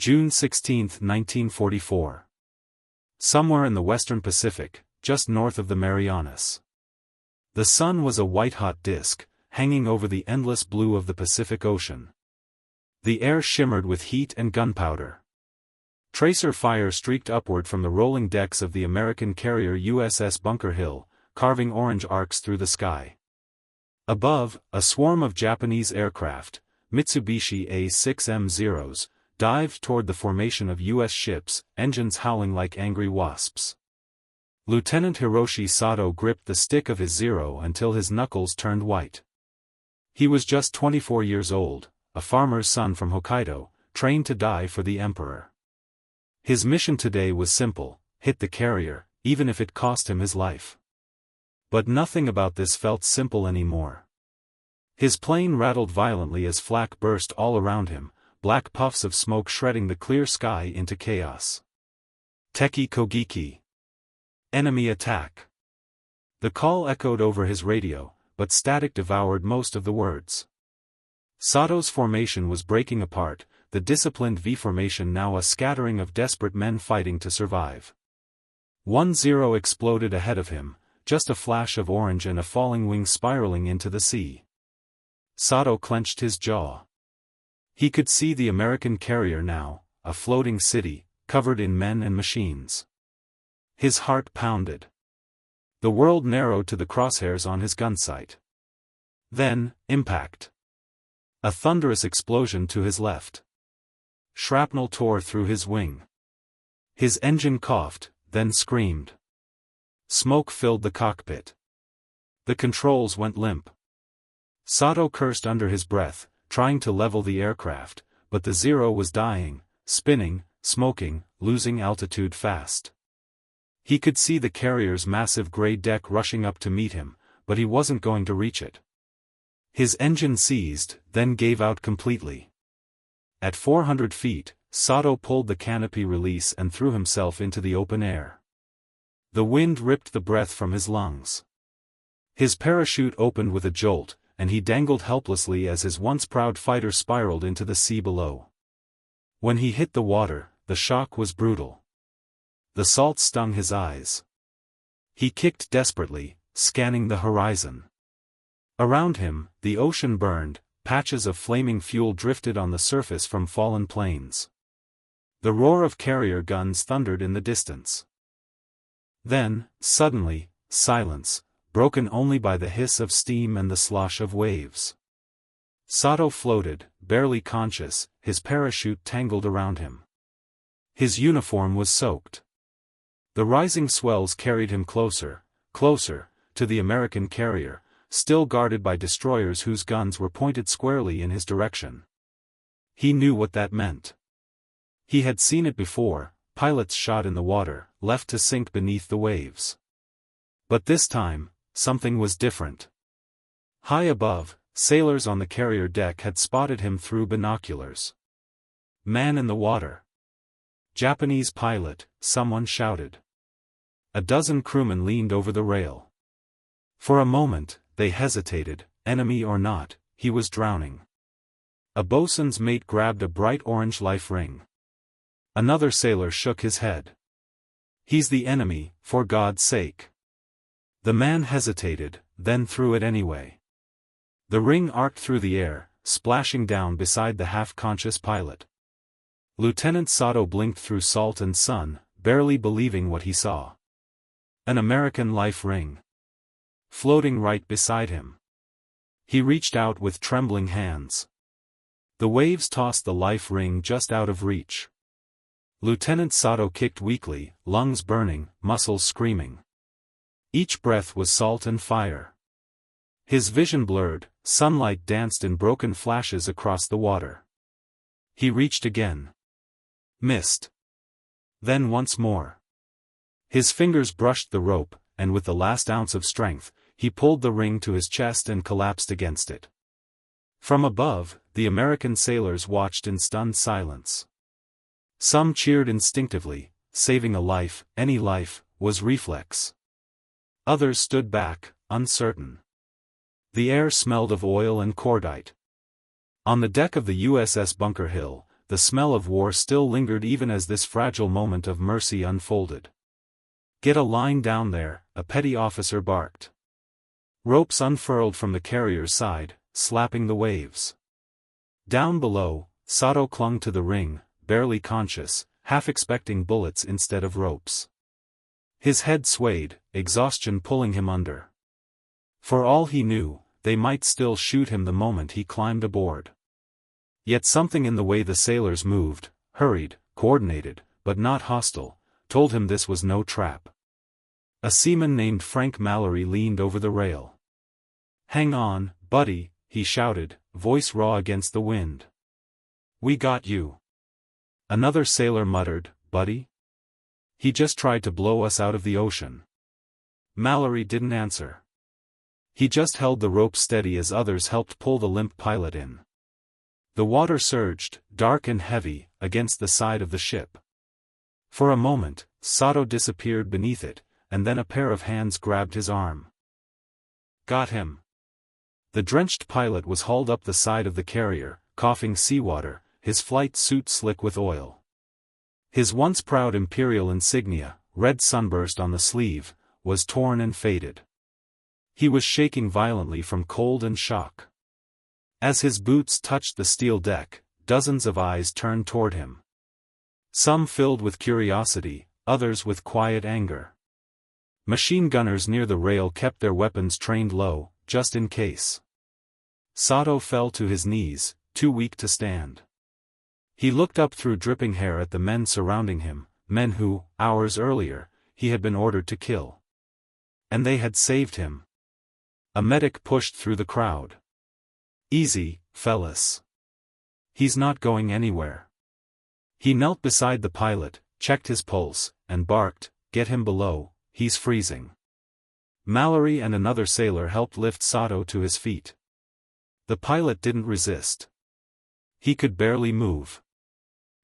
June 16, 1944. Somewhere in the western Pacific, just north of the Marianas. The sun was a white-hot disk, hanging over the endless blue of the Pacific Ocean. The air shimmered with heat and gunpowder. Tracer fire streaked upward from the rolling decks of the American carrier USS Bunker Hill, carving orange arcs through the sky. Above, a swarm of Japanese aircraft, Mitsubishi A6M0s, dived toward the formation of U.S. ships, engines howling like angry wasps. Lieutenant Hiroshi Sato gripped the stick of his Zero until his knuckles turned white. He was just 24 years old, a farmer's son from Hokkaido, trained to die for the Emperor. His mission today was simple: hit the carrier, even if it cost him his life. But nothing about this felt simple anymore. His plane rattled violently as flak burst all around him, black puffs of smoke shredding the clear sky into chaos. Teki Kogiki. Enemy attack. The call echoed over his radio, but static devoured most of the words. Sato's formation was breaking apart, the disciplined V formation now a scattering of desperate men fighting to survive. 1-0 exploded ahead of him, just a flash of orange and a falling wing spiraling into the sea. Sato clenched his jaw. He could see the American carrier now, a floating city, covered in men and machines. His heart pounded. The world narrowed to the crosshairs on his gun sight. Then, impact. A thunderous explosion to his left. Shrapnel tore through his wing. His engine coughed, then screamed. Smoke filled the cockpit. The controls went limp. Sato cursed under his breath, trying to level the aircraft, but the Zero was dying, spinning, smoking, losing altitude fast. He could see the carrier's massive gray deck rushing up to meet him, but he wasn't going to reach it. His engine seized, then gave out completely. At 400 feet, Sato pulled the canopy release and threw himself into the open air. The wind ripped the breath from his lungs. His parachute opened with a jolt, and he dangled helplessly as his once proud fighter spiraled into the sea below. When he hit the water, the shock was brutal. The salt stung his eyes. He kicked desperately, scanning the horizon. Around him, the ocean burned, patches of flaming fuel drifted on the surface from fallen planes. The roar of carrier guns thundered in the distance. Then, suddenly, silence, broken only by the hiss of steam and the slosh of waves. Sato floated, barely conscious, his parachute tangled around him. His uniform was soaked. The rising swells carried him closer, closer, to the American carrier, still guarded by destroyers whose guns were pointed squarely in his direction. He knew what that meant. He had seen it before, pilots shot in the water, left to sink beneath the waves. But this time, something was different. High above, sailors on the carrier deck had spotted him through binoculars. Man in the water. Japanese pilot, someone shouted. A dozen crewmen leaned over the rail. For a moment, they hesitated, enemy or not, he was drowning. A bosun's mate grabbed a bright orange life ring. Another sailor shook his head. He's the enemy, for God's sake. The man hesitated, then threw it anyway. The ring arced through the air, splashing down beside the half-conscious pilot. Lieutenant Sato blinked through salt and sun, barely believing what he saw. An American life ring. Floating right beside him. He reached out with trembling hands. The waves tossed the life ring just out of reach. Lieutenant Sato kicked weakly, lungs burning, muscles screaming. Each breath was salt and fire. His vision blurred, sunlight danced in broken flashes across the water. He reached again. Missed. Then once more. His fingers brushed the rope, and with the last ounce of strength, he pulled the ring to his chest and collapsed against it. From above, the American sailors watched in stunned silence. Some cheered instinctively, saving a life, any life, was reflex. Others stood back, uncertain. The air smelled of oil and cordite. On the deck of the USS Bunker Hill, the smell of war still lingered even as this fragile moment of mercy unfolded. "Get a line down there," a petty officer barked. Ropes unfurled from the carrier's side, slapping the waves. Down below, Sato clung to the ring, barely conscious, half expecting bullets instead of ropes. His head swayed, exhaustion pulling him under. For all he knew, they might still shoot him the moment he climbed aboard. Yet something in the way the sailors moved, hurried, coordinated, but not hostile, told him this was no trap. A seaman named Frank Mallory leaned over the rail. "Hang on, buddy," he shouted, voice raw against the wind. "We got you." Another sailor muttered, "Buddy? He just tried to blow us out of the ocean." Mallory didn't answer. He just held the rope steady as others helped pull the limp pilot in. The water surged, dark and heavy, against the side of the ship. For a moment, Sato disappeared beneath it, and then a pair of hands grabbed his arm. "Got him." The drenched pilot was hauled up the side of the carrier, coughing seawater, his flight suit slick with oil. His once proud imperial insignia, red sunburst on the sleeve, was torn and faded. He was shaking violently from cold and shock. As his boots touched the steel deck, dozens of eyes turned toward him. Some filled with curiosity, others with quiet anger. Machine gunners near the rail kept their weapons trained low, just in case. Sato fell to his knees, too weak to stand. He looked up through dripping hair at the men surrounding him, men who, hours earlier, he had been ordered to kill. And they had saved him. A medic pushed through the crowd. "Easy, fellas. He's not going anywhere." He knelt beside the pilot, checked his pulse, and barked, "Get him below, he's freezing." Mallory and another sailor helped lift Sato to his feet. The pilot didn't resist. He could barely move.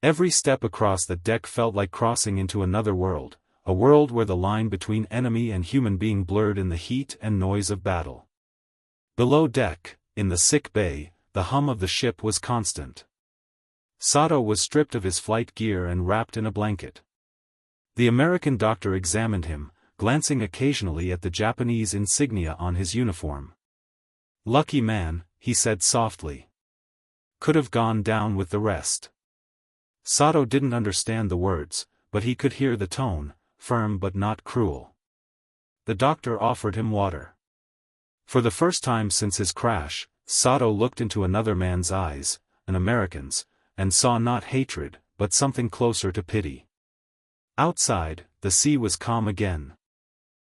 Every step across the deck felt like crossing into another world, a world where the line between enemy and human being blurred in the heat and noise of battle. Below deck, in the sick bay, the hum of the ship was constant. Sato was stripped of his flight gear and wrapped in a blanket. The American doctor examined him, glancing occasionally at the Japanese insignia on his uniform. "Lucky man," he said softly. "Could have gone down with the rest." Sato didn't understand the words, but he could hear the tone, firm but not cruel. The doctor offered him water. For the first time since his crash, Sato looked into another man's eyes, an American's, and saw not hatred, but something closer to pity. Outside, the sea was calm again.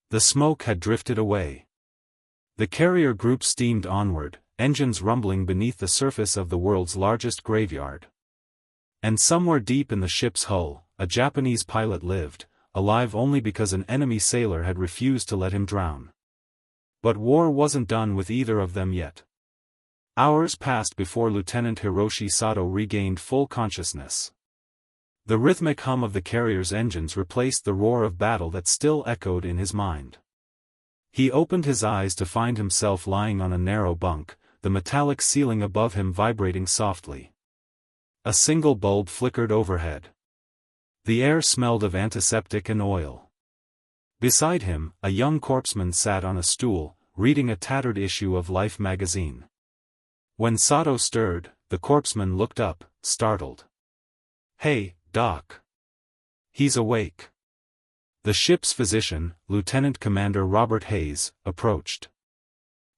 The smoke had drifted away. The carrier group steamed onward, engines rumbling beneath the surface of the world's largest graveyard. And somewhere deep in the ship's hull, a Japanese pilot lived, alive only because an enemy sailor had refused to let him drown. But war wasn't done with either of them yet. Hours passed before Lieutenant Hiroshi Sato regained full consciousness. The rhythmic hum of the carrier's engines replaced the roar of battle that still echoed in his mind. He opened his eyes to find himself lying on a narrow bunk, the metallic ceiling above him vibrating softly. A single bulb flickered overhead. The air smelled of antiseptic and oil. Beside him, a young corpsman sat on a stool, reading a tattered issue of Life magazine. When Sato stirred, the corpsman looked up, startled. "Hey, Doc. He's awake." The ship's physician, Lieutenant Commander Robert Hayes, approached.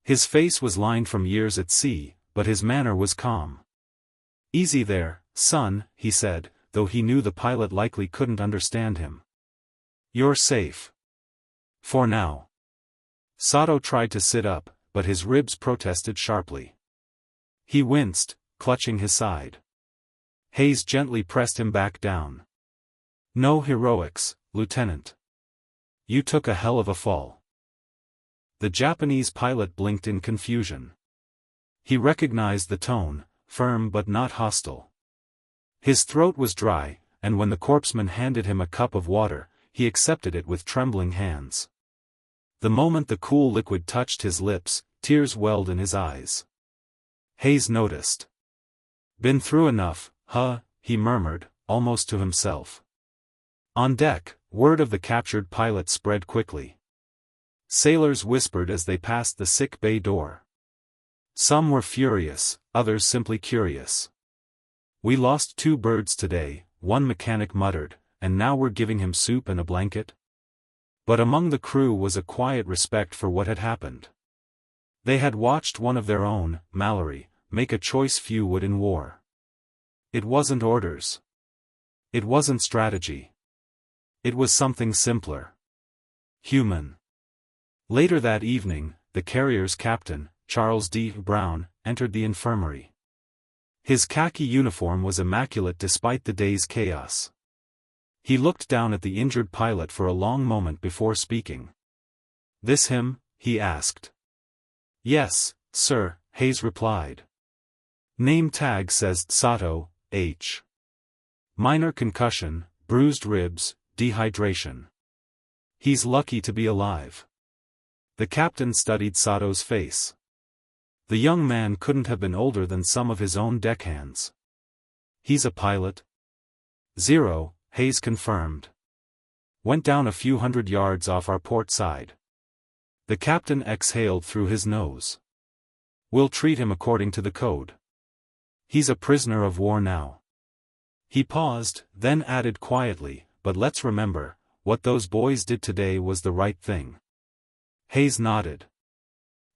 His face was lined from years at sea, but his manner was calm. "Easy there, son," he said, though he knew the pilot likely couldn't understand him. "You're safe. For now." Sato tried to sit up, but his ribs protested sharply. He winced, clutching his side. Hayes gently pressed him back down. "No heroics, Lieutenant. You took a hell of a fall." The Japanese pilot blinked in confusion. He recognized the tone, firm but not hostile. His throat was dry, and when the corpsman handed him a cup of water, he accepted it with trembling hands. The moment the cool liquid touched his lips, tears welled in his eyes. Hayes noticed. "Been through enough, huh?" he murmured, almost to himself. On deck, word of the captured pilot spread quickly. Sailors whispered as they passed the sick bay door. Some were furious, others simply curious. "We lost 2 birds today," one mechanic muttered, "and now we're giving him soup and a blanket?" But among the crew was a quiet respect for what had happened. They had watched one of their own, Mallory, make a choice few would in war. It wasn't orders. It wasn't strategy. It was something simpler. Human. Later that evening, the carrier's captain, Charles D. Brown, entered the infirmary. His khaki uniform was immaculate despite the day's chaos. He looked down at the injured pilot for a long moment before speaking. "This him?" he asked. "Yes, sir," Hayes replied. "Name tag says Sato, H. Minor concussion, bruised ribs, dehydration. He's lucky to be alive." The captain studied Sato's face. The young man couldn't have been older than some of his own deckhands. "He's a pilot?" "0, Hayes confirmed. "Went down a few hundred yards off our port side." The captain exhaled through his nose. "We'll treat him according to the code. He's a prisoner of war now." He paused, then added quietly, "But let's remember, what those boys did today was the right thing." Hayes nodded.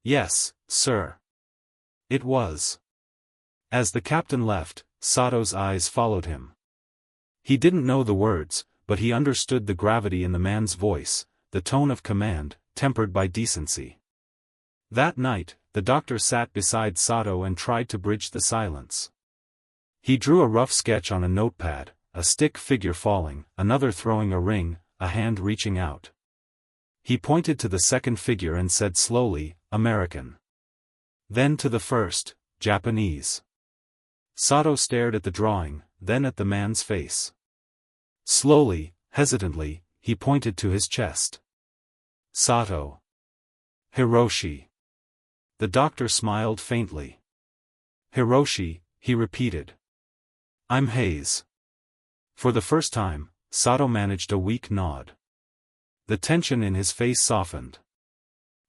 "Yes, sir. It was." As the captain left, Sato's eyes followed him. He didn't know the words, but he understood the gravity in the man's voice, the tone of command, tempered by decency. That night, the doctor sat beside Sato and tried to bridge the silence. He drew a rough sketch on a notepad, a stick figure falling, another throwing a ring, a hand reaching out. He pointed to the second figure and said slowly, "American." Then to the first, "Japanese." Sato stared at the drawing, then at the man's face. Slowly, hesitantly, he pointed to his chest. "Sato. Hiroshi." The doctor smiled faintly. "Hiroshi," he repeated. "I'm Hayes." For the first time, Sato managed a weak nod. The tension in his face softened.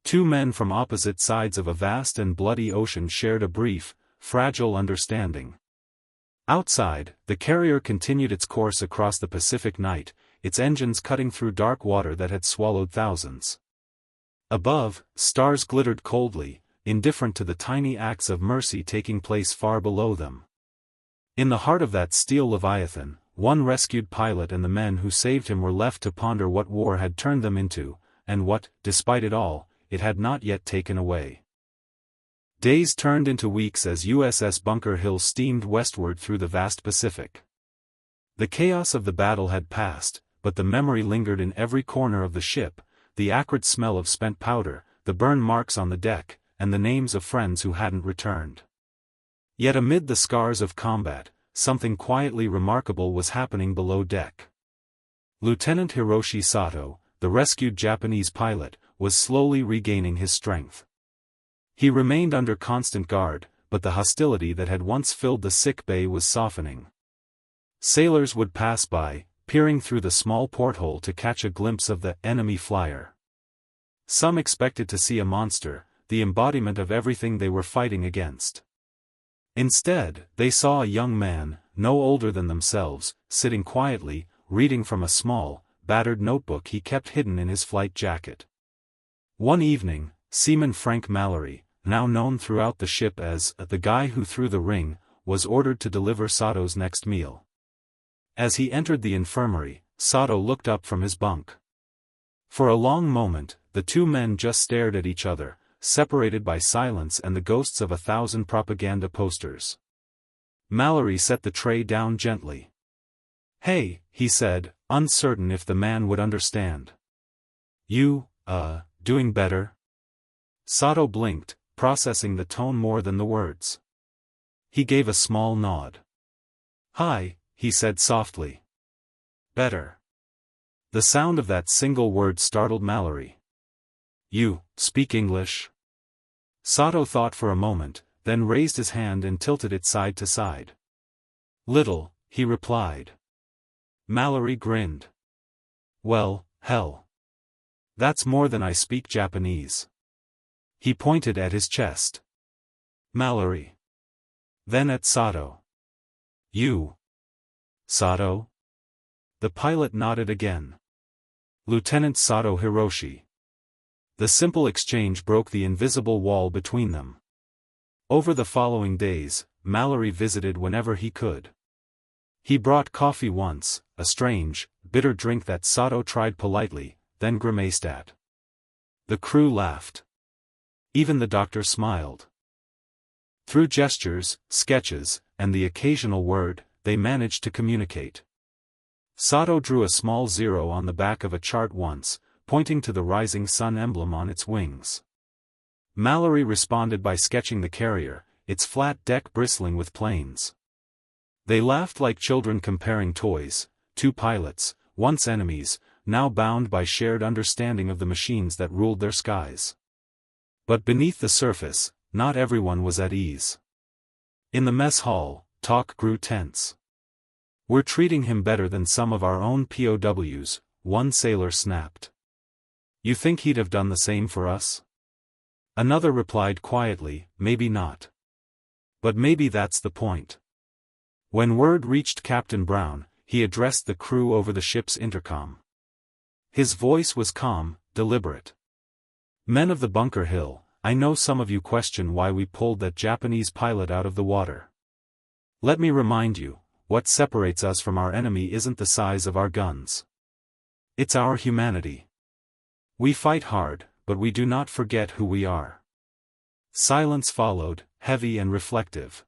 2 men from opposite sides of a vast and bloody ocean shared a brief, fragile understanding. Outside, the carrier continued its course across the Pacific night, its engines cutting through dark water that had swallowed thousands. Above, stars glittered coldly, indifferent to the tiny acts of mercy taking place far below them. In the heart of that steel leviathan, one rescued pilot and the men who saved him were left to ponder what war had turned them into, and what, despite it all, it had not yet taken away. Days turned into weeks as USS Bunker Hill steamed westward through the vast Pacific. The chaos of the battle had passed, but the memory lingered in every corner of the ship, the acrid smell of spent powder, the burn marks on the deck, and the names of friends who hadn't returned. Yet amid the scars of combat, something quietly remarkable was happening below deck. Lieutenant Hiroshi Sato, the rescued Japanese pilot, was slowly regaining his strength. He remained under constant guard, but the hostility that had once filled the sick bay was softening. Sailors would pass by, peering through the small porthole to catch a glimpse of the enemy flyer. Some expected to see a monster, the embodiment of everything they were fighting against. Instead, they saw a young man, no older than themselves, sitting quietly, reading from a small, battered notebook he kept hidden in his flight jacket. One evening, Seaman Frank Mallory, now known throughout the ship as the guy who threw the ring, was ordered to deliver Sato's next meal. As he entered the infirmary, Sato looked up from his bunk. For a long moment, the 2 men just stared at each other, separated by silence and the ghosts of 1,000 propaganda posters. Mallory set the tray down gently. "Hey," he said, uncertain if the man would understand. "You, doing better?" Sato blinked, processing the tone more than the words. He gave a small nod. "Hi," he said softly. "Better." The sound of that single word startled Mallory. "You speak English?" Sato thought for a moment, then raised his hand and tilted it side to side. "Little," he replied. Mallory grinned. Well, hell. That's more than I speak Japanese. He pointed at his chest. Mallory. Then at Sato. You. Sato? The pilot nodded again. Lieutenant Sato Hiroshi. The simple exchange broke the invisible wall between them. Over the following days, Mallory visited whenever he could. He brought coffee once, a strange, bitter drink that Sato tried politely, then grimaced at. The crew laughed. Even the doctor smiled. Through gestures, sketches, and the occasional word, they managed to communicate. Sato drew a small zero on the back of a chart once, pointing to the rising sun emblem on its wings. Mallory responded by sketching the carrier, its flat deck bristling with planes. They laughed like children comparing toys, two pilots, once enemies, now bound by shared understanding of the machines that ruled their skies. But beneath the surface, not everyone was at ease. In the mess hall, talk grew tense. We're treating him better than some of our own POWs, one sailor snapped. You think he'd have done the same for us? Another replied quietly, maybe not. But maybe that's the point. When word reached Captain Brown, he addressed the crew over the ship's intercom. His voice was calm, deliberate. Men of the Bunker Hill, I know some of you question why we pulled that Japanese pilot out of the water. Let me remind you, what separates us from our enemy isn't the size of our guns. It's our humanity. We fight hard, but we do not forget who we are. Silence followed, heavy and reflective.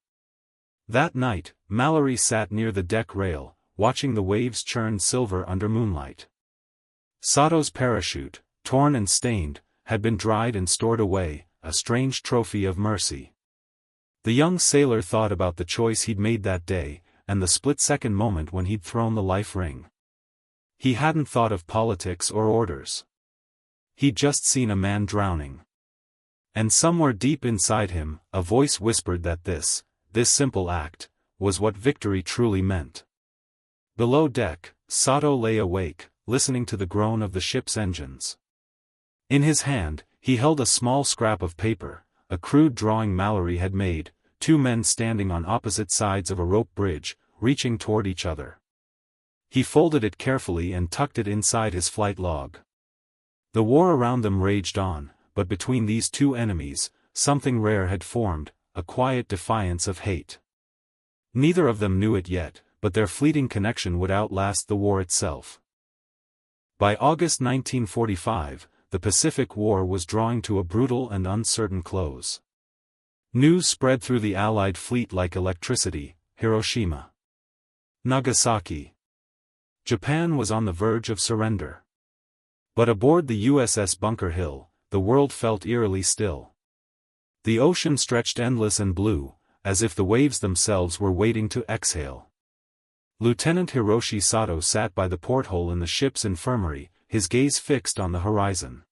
That night, Mallory sat near the deck rail, watching the waves churn silver under moonlight. Sato's parachute, torn and stained, had been dried and stored away, a strange trophy of mercy. The young sailor thought about the choice he'd made that day, and the split-second moment when he'd thrown the life ring. He hadn't thought of politics or orders. He'd just seen a man drowning. And somewhere deep inside him, a voice whispered that this simple act, was what victory truly meant. Below deck, Sato lay awake, listening to the groan of the ship's engines. In his hand, he held a small scrap of paper, a crude drawing Mallory had made, two men standing on opposite sides of a rope bridge, reaching toward each other. He folded it carefully and tucked it inside his flight log. The war around them raged on, but between these two enemies, something rare had formed, a quiet defiance of hate. Neither of them knew it yet, but their fleeting connection would outlast the war itself. By August 1945, the Pacific War was drawing to a brutal and uncertain close. News spread through the Allied fleet like electricity: Hiroshima, Nagasaki. Japan was on the verge of surrender. But aboard the USS Bunker Hill, the world felt eerily still. The ocean stretched endless and blue, as if the waves themselves were waiting to exhale. Lieutenant Hiroshi Sato sat by the porthole in the ship's infirmary, his gaze fixed on the horizon.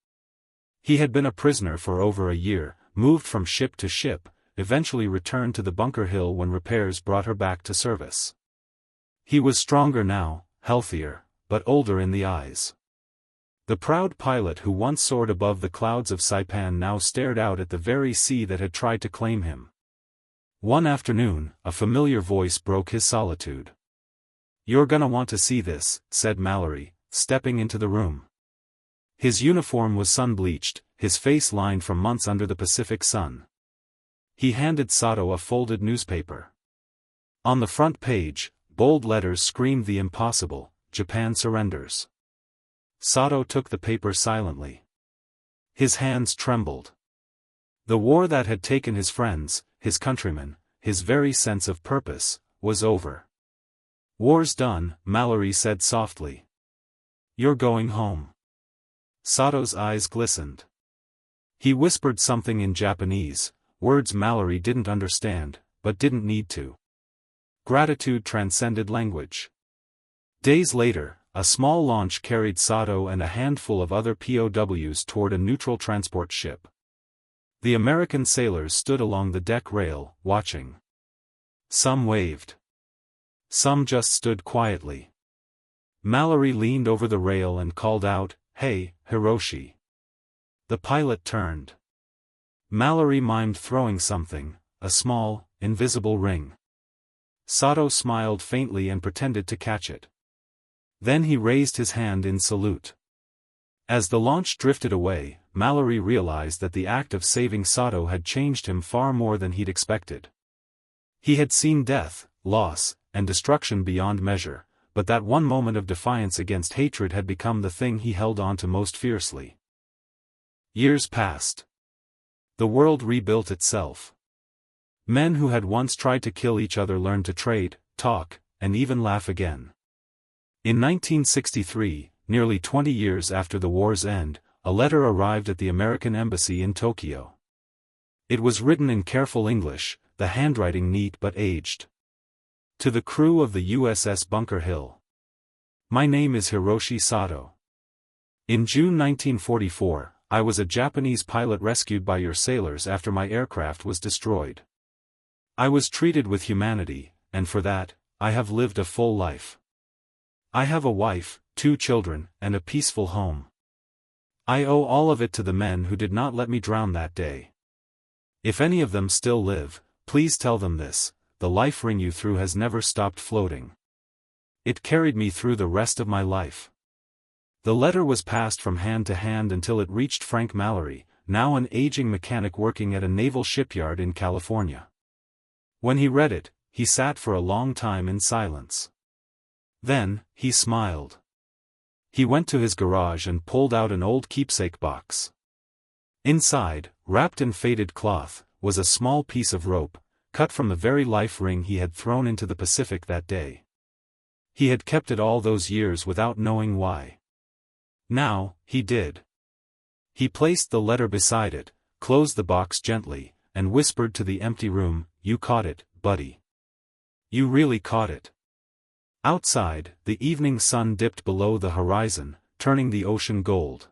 He had been a prisoner for over a year, moved from ship to ship, eventually returned to the Bunker Hill when repairs brought her back to service. He was stronger now, healthier, but older in the eyes. The proud pilot who once soared above the clouds of Saipan now stared out at the very sea that had tried to claim him. One afternoon, a familiar voice broke his solitude. "You're gonna want to see this," said Mallory, stepping into the room. His uniform was sun-bleached, his face lined from months under the Pacific sun. He handed Sato a folded newspaper. On the front page, bold letters screamed the impossible: Japan surrenders. Sato took the paper silently. His hands trembled. The war that had taken his friends, his countrymen, his very sense of purpose, was over. "War's done," Mallory said softly. "You're going home." Sato's eyes glistened. He whispered something in Japanese, words Mallory didn't understand, but didn't need to. Gratitude transcended language. Days later, a small launch carried Sato and a handful of other POWs toward a neutral transport ship. The American sailors stood along the deck rail, watching. Some waved. some just stood quietly. Mallory leaned over the rail and called out, "Hey, Hiroshi." The pilot turned. Mallory mimed throwing something, a small, invisible ring. Sato smiled faintly and pretended to catch it. Then he raised his hand in salute. As the launch drifted away, Mallory realized that the act of saving Sato had changed him far more than he'd expected. He had seen death, loss, and destruction beyond measure, but that one moment of defiance against hatred had become the thing he held on to most fiercely. Years passed. The world rebuilt itself. Men who had once tried to kill each other learned to trade, talk, and even laugh again. In 1963, nearly 20 years after the war's end, a letter arrived at the American Embassy in Tokyo. It was written in careful English, the handwriting neat but aged. To the crew of the USS Bunker Hill. My name is Hiroshi Sato. In June 1944, I was a Japanese pilot rescued by your sailors after my aircraft was destroyed. I was treated with humanity, and for that, I have lived a full life. I have a wife, 2 children, and a peaceful home. I owe all of it to the men who did not let me drown that day. If any of them still live, please tell them this: the life ring you threw has never stopped floating. It carried me through the rest of my life. The letter was passed from hand to hand until it reached Frank Mallory, now an aging mechanic working at a naval shipyard in California. When he read it, he sat for a long time in silence. Then, he smiled. He went to his garage and pulled out an old keepsake box. Inside, wrapped in faded cloth, was a small piece of rope, cut from the very life ring he had thrown into the Pacific that day. He had kept it all those years without knowing why. Now, he did. He placed the letter beside it, closed the box gently, and whispered to the empty room, "You caught it, buddy. You really caught it." Outside, the evening sun dipped below the horizon, turning the ocean gold.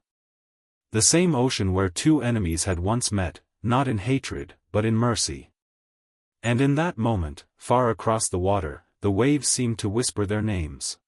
The same ocean where 2 enemies had once met, not in hatred, but in mercy. And in that moment, far across the water, the waves seemed to whisper their names.